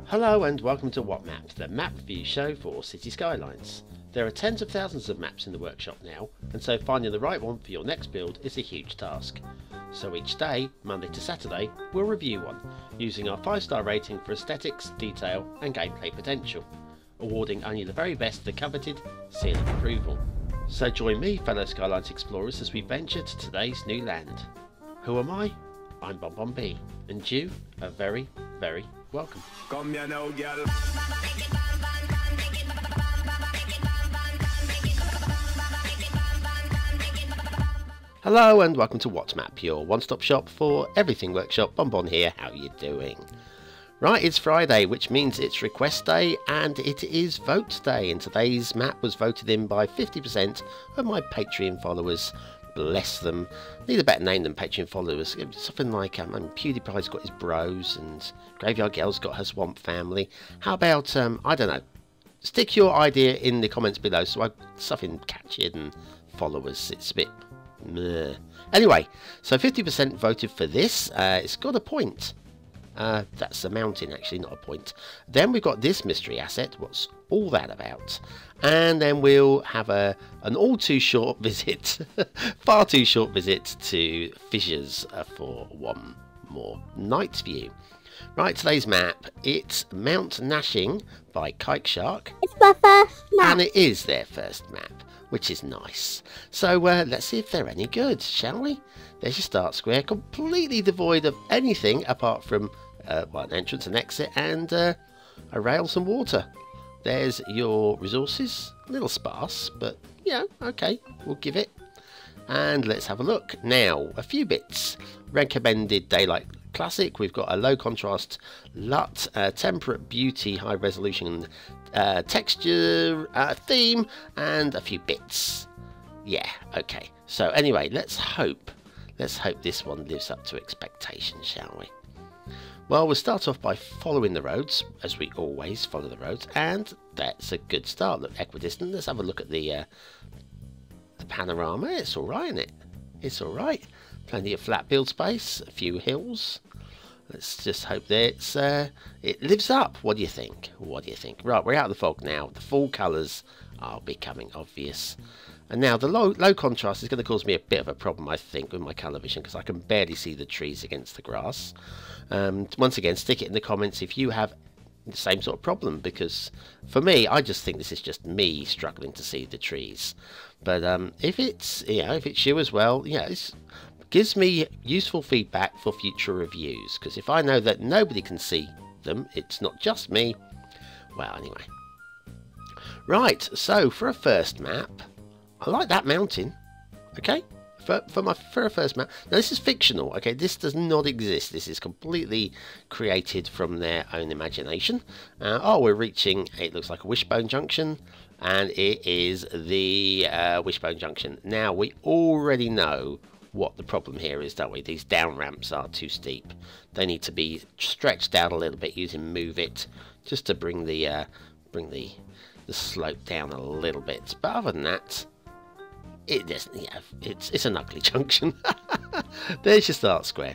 Hello and welcome to What Map, the map review show for Cities Skylines. There are tens of thousands of maps in the workshop now, and so finding the right one for your next build is a huge task. So each day, Monday to Saturday, we'll review one, using our 5-star rating for aesthetics, detail and gameplay potential, awarding only the very best the coveted seal of approval. So join me, fellow Skylines explorers, as we venture to today's new land. Who am I? I'm BonBonB, and you are very, very welcome. Come here now, girl. Hello and welcome to What Map, your one-stop shop for everything workshop. BonBon here, how you doing? Right, it's Friday, which means it's request day and it is vote day, and today's map was voted in by 50% of my Patreon followers. Bless them. Need a better name than Patreon followers. Something like PewDiePie's got his bros and Graveyard Girl's got her swamp family. How about, I don't know, stick your idea in the comments below so I something catchy than followers. It's a bit meh. Anyway, so 50% voted for this. It's got a point. That's a mountain, actually, not a point. Then we've got this mystery asset. What's all that about? And then we'll have an all too short visit, far too short visit to Fissures for one more night view. Right, today's map, it's Mount Nashing by Tchaikovsky. It's my first map. And it is their first map, which is nice. So let's see if they're any good, shall we? There's your start square, completely devoid of anything apart from an entrance and exit and a rail, some water. There's your resources, a little sparse, but yeah, okay, we'll give it. And let's have a look. Now, a few bits. Recommended Daylight Classic, we've got a low contrast LUT, temperate beauty, high resolution texture theme, and a few bits. Yeah, okay. So anyway, let's hope this one lives up to expectations, shall we? Well, we'll start off by following the roads, as we always follow the roads, and that's a good start. Look, equidistant. Let's have a look at the panorama. It's all right, isn't it? It's all right. Plenty of flat build space, a few hills. Let's just hope that it lives up. What do you think? What do you think? Right, we're out of the fog now. The fall colours are becoming obvious. And now the low contrast is going to cause me a bit of a problem, I think, with my colour vision, because I can barely see the trees against the grass. Once again, stick it in the comments if you have the same sort of problem, because for me, I just think this is just me struggling to see the trees. But if it's you as well, it gives me useful feedback for future reviews, because if I know that nobody can see them, it's not just me. Well, anyway. Right, so for a first map, I like that mountain, okay, for a first map. Now this is fictional, okay, this does not exist, this is completely created from their own imagination. Oh, we're reaching, it looks like a wishbone junction, and it is the wishbone junction. Now we already know what the problem here is, don't we? These down ramps are too steep. They need to be stretched out a little bit using Move It, just to bring the slope down a little bit. But other than that, it doesn't. Yeah, it's an ugly junction. There's your start square,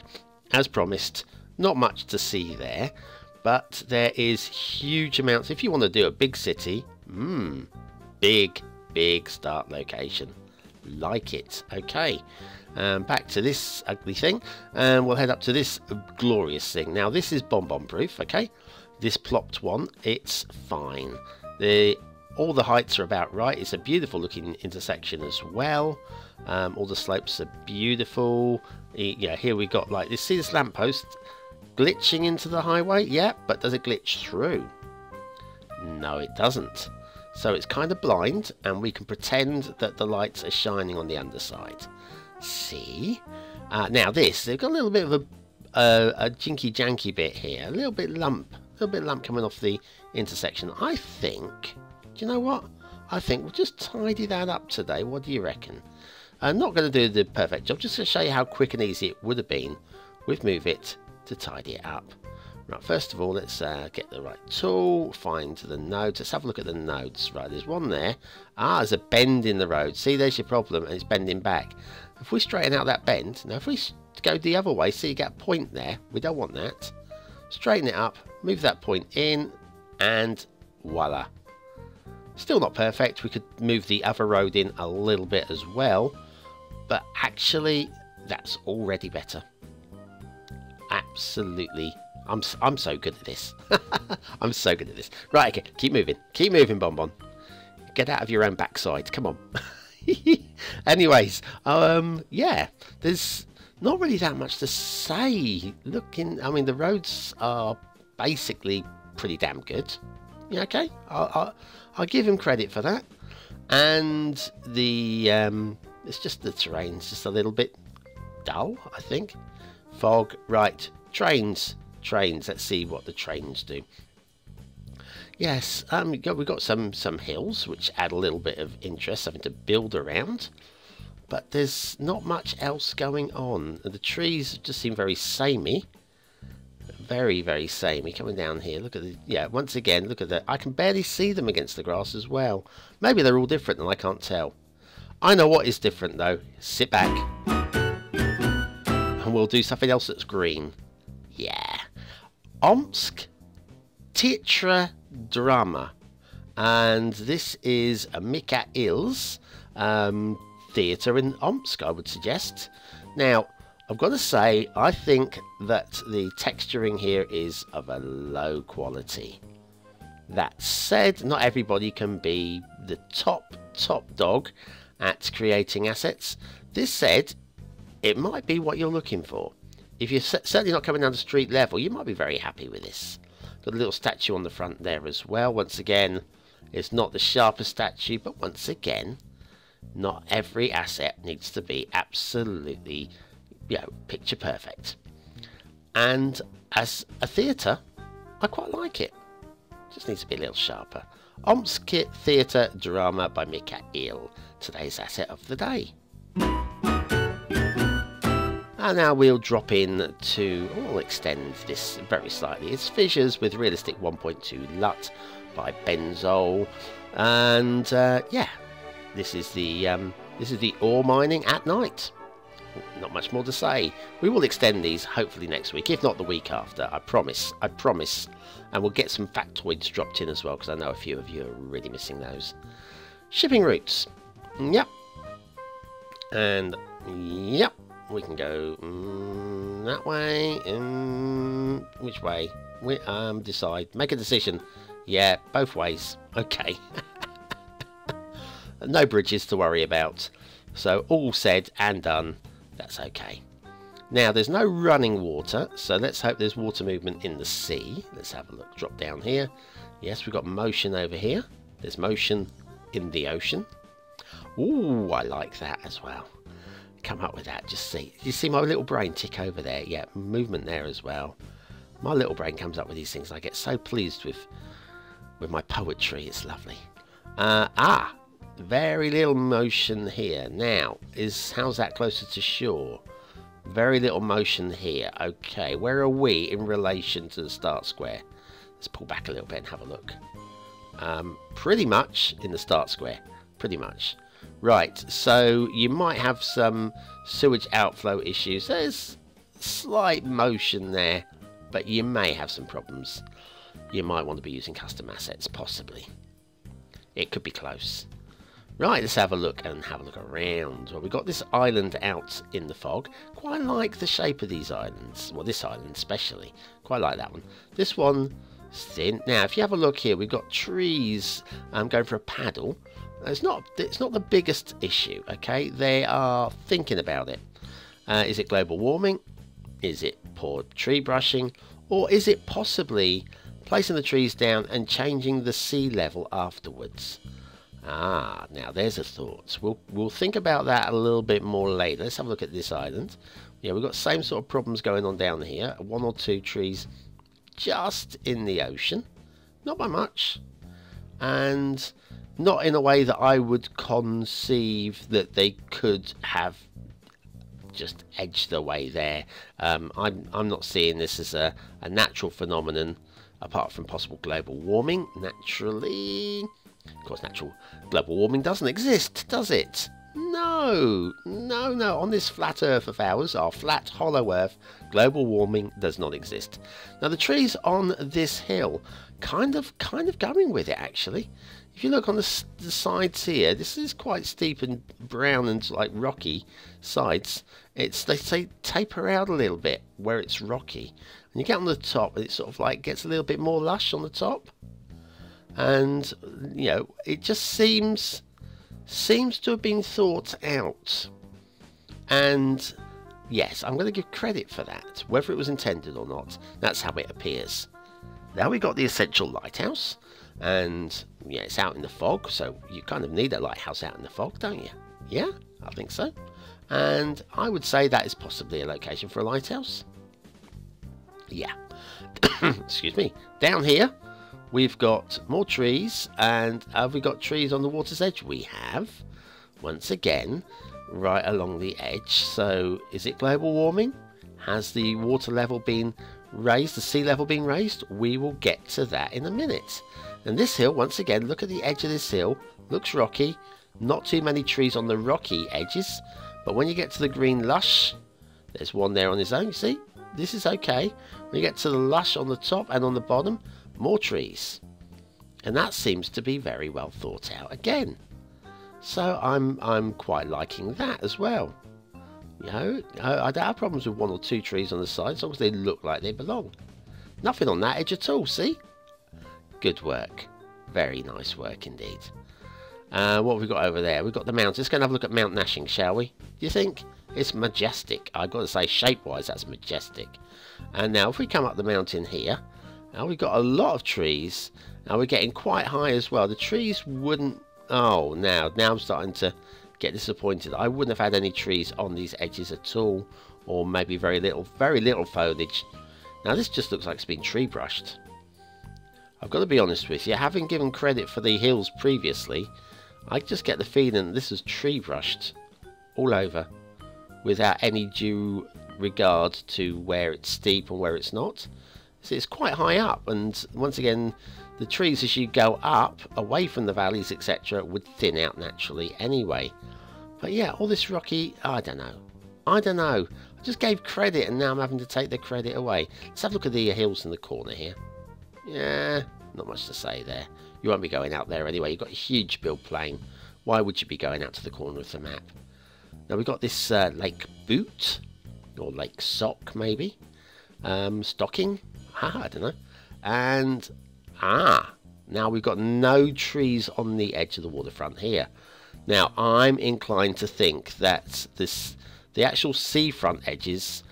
as promised. Not much to see there, but there is huge amounts. If you want to do a big city, big start location. Like it. Okay. Back to this ugly thing, and we'll head up to this glorious thing. Now this is BonBon proof, okay? This plopped one, it's fine. All the heights are about right. It's a beautiful looking intersection as well. All the slopes are beautiful. Yeah, here we got like this. See this lamppost glitching into the highway? Yeah, but does it glitch through? No, it doesn't. So it's kind of blind, and we can pretend that the lights are shining on the underside. See? Now this, they've got a little bit of a jinky janky bit here, a little bit lump coming off the intersection. I think, do you know what? I think we'll just tidy that up today. What do you reckon? I'm not going to do the perfect job, just to show you how quick and easy it would have been with Move It to tidy it up. Right, first of all, let's get the right tool, find the nodes. Let's have a look at the nodes. Right, there's one there. There's a bend in the road. See, there's your problem, and it's bending back. If we straighten out that bend, now if we go the other way, see you get a point there. We don't want that. straighten it up, move that point in, and voila. Still not perfect. We could move the other road in a little bit as well, but actually that's already better. Absolutely. I'm so good at this. I'm so good at this. Right, okay, keep moving, Bonbon. Get out of your own backside, come on. Anyways, yeah, there's not really that much to say. I mean, the roads are basically pretty damn good. Yeah, okay, I'll give him credit for that. And the it's just the terrain's just a little bit dull, I think. Fog, right? Trains. Let's see what the trains do. Yes, we've got some hills which add a little bit of interest, something to build around. But there's not much else going on. The trees just seem very samey. Very, very samey. Coming down here, look at the... Yeah, once again, look at that. I can barely see them against the grass as well. Maybe they're all different and I can't tell. I know what is different, though. Sit back. And we'll do something else that's green. Yeah. Omsk Teatra Drama. And this is a Mikhail's theatre in Omsk, I would suggest. Now, I've got to say, I think that the texturing here is of a low quality. That said, not everybody can be the top dog at creating assets. This said, it might be what you're looking for. If you're certainly not coming down to street level, you might be very happy with this. Got a little statue on the front there as well. Once again, it's not the sharpest statue, but once again, not every asset needs to be absolutely, you know, picture perfect. And as a theatre, I quite like it. Just needs to be a little sharper. Omsk Theatre Drama by Mikhail, today's asset of the day. And now we'll drop in to, we'll extend this very slightly. It's Fissures with Realistic 1.2 LUT by benzoll. And yeah, this is the ore mining at night. Not much more to say. We will extend these hopefully next week, if not the week after. I promise. And we'll get some factoids dropped in as well, because I know a few of you are really missing those. Shipping routes. Yep. And yep. We can go that way. Which way? We decide. Make a decision. Yeah, both ways. Okay. No bridges to worry about. So all said and done. That's okay. Now there's no running water, so let's hope there's water movement in the sea. Let's have a look. Drop down here. Yes, we've got motion over here. There's motion in the ocean. Ooh, I like that as well. Come up with that. Just see. You see my little brain tick over there? Yeah, movement there as well. My little brain comes up with these things. I get so pleased with my poetry. It's lovely. Very little motion here. Now, how's that closer to shore? Very little motion here. Okay, where are we in relation to the start square? Let's pull back a little bit and have a look. Pretty much in the start square. Pretty much. Right, so you might have some sewage outflow issues. There's slight motion there, but you may have some problems. You might want to be using custom assets, possibly. It could be close. Right, let's have a look and have a look around. Well, we've got this island out in the fog. Quite like the shape of these islands. Well, this island especially. Quite like that one. This one is thin. Now, if you have a look here, we've got trees going for a paddle. It's not the biggest issue, okay? They are thinking about it. Is it global warming? Is it poor tree brushing? Or is it possibly placing the trees down and changing the sea level afterwards? Now there's a thought. We'll think about that a little bit more later. Let's have a look at this island. Yeah, we've got the same sort of problems going on down here. 1 or 2 trees just in the ocean. Not by much. And not in a way that I would conceive that they could have just edged their way there. I'm not seeing this as a natural phenomenon, apart from possible global warming. Naturally, of course, natural global warming doesn't exist, does it? No, no, no. On this flat Earth of ours, our flat, hollow Earth, global warming does not exist. Now, the trees on this hill kind of going with it, actually. If you look on the sides here, this is quite steep and brown and like rocky sides. They say taper out a little bit where it's rocky. And you get on the top and it sort of like gets a little bit more lush on the top. And, you know, it just seems to have been thought out. And yes, I'm going to give credit for that, whether it was intended or not. That's how it appears. Now we got the essential lighthouse, and yeah, it's out in the fog, so you kind of need a lighthouse out in the fog, don't you? Yeah, I think so. And I would say that is possibly a location for a lighthouse. Yeah. Excuse me. Down here, we've got more trees, and have we got trees on the water's edge? We have, once again, right along the edge. So, is it global warming? Has the water level been raised, the sea level being raised? We will get to that in a minute. And this hill, once again, look at the edge of this hill. Looks rocky. Not too many trees on the rocky edges. But when you get to the green lush, there's one there on his own, you see? This is okay. When you get to the lush on the top and on the bottom, more trees. And that seems to be very well thought out again. So I'm quite liking that as well. You know, I don't have problems with one or two trees on the side as long as they look like they belong. Nothing on that edge at all, see? Good work. Very nice work indeed. What have we got over there? We've got the mountain. Let's go and have a look at Mount Nashing, shall we? Do you think? It's majestic. I've got to say, shape-wise, that's majestic. And now if we come up the mountain here, now we've got a lot of trees. Now we're getting quite high as well. The trees wouldn't... Oh, now I'm starting to get disappointed. I wouldn't have had any trees on these edges at all, or maybe very little foliage. Now this just looks like it's been tree brushed. I've got to be honest with you, having given credit for the hills previously, I just get the feeling this is tree brushed all over without any due regard to where it's steep and where it's not. So it's quite high up, and once again the trees as you go up away from the valleys etc would thin out naturally anyway. But yeah, all this rocky, I don't know. I just gave credit and now I'm having to take the credit away. Let's have a look at the hills in the corner here. Yeah, not much to say there. You won't be going out there anyway. You've got a huge build plain. Why would you be going out to the corner of the map? Now we've got this lake boot, or lake sock maybe. Stocking? I don't know. And now we've got no trees on the edge of the waterfront here. Now I'm inclined to think that the actual seafront edges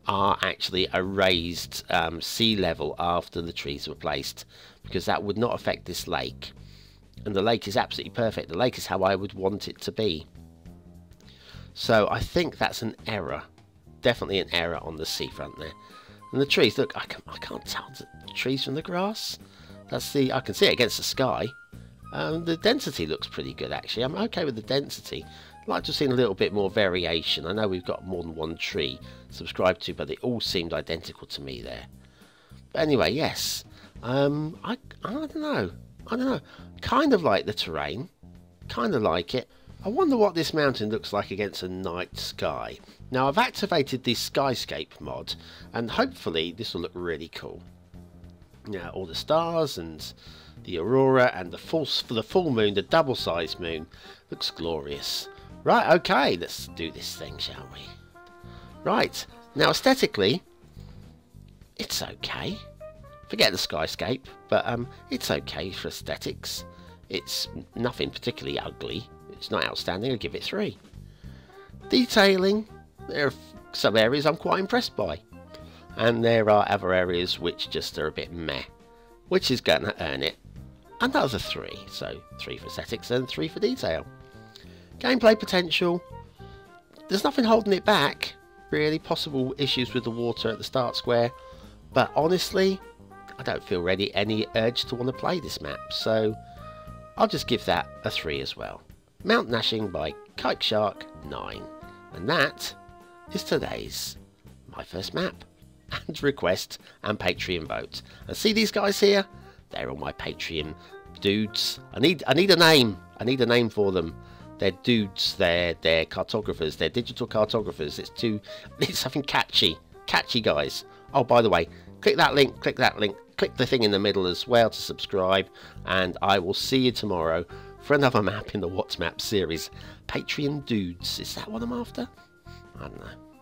are actually a raised sea level after the trees were placed, because that would not affect this lake. And the lake is absolutely perfect. The lake is how I would want it to be. So I think that's an error. Definitely an error on the seafront there. And the trees, look, I can't tell the trees from the grass. I can see it against the sky. The density looks pretty good actually. I'm okay with the density. I'd like to have seen a little bit more variation. I know we've got more than one tree subscribed to, but they all seemed identical to me there. But anyway, yes. I don't know. Kind of like the terrain. Kind of like it. I wonder what this mountain looks like against a night sky. Now I've activated the Skyscape mod, and hopefully this will look really cool. Now all the stars and the aurora and the full moon, the double-sized moon, looks glorious. Right, okay, let's do this thing, shall we? Right, now aesthetically, it's okay. Forget the Skyscape, but it's okay for aesthetics. It's nothing particularly ugly. It's not outstanding. I'll give it 3. Detailing, there are some areas I'm quite impressed by, and there are other areas which just are a bit meh, which is going to earn it another 3. So 3 for aesthetics and 3 for detail. Gameplay potential, there's nothing holding it back really. Possible issues with the water at the start square, but honestly I don't feel any urge to want to play this map, so I'll just give that a 3 as well. Mount Nashing by KiteShark9, and that is today's My First Map and request and Patreon vote. And see these guys here? They're all my Patreon dudes. I need a name. I need a name for them. They're dudes, they're cartographers, they're digital cartographers. It's something catchy, guys. Oh, by the way, click that link, click the thing in the middle as well to subscribe, and I will see you tomorrow for another map in the What's Map series. Patreon dudes, is that what I'm after? I don't know.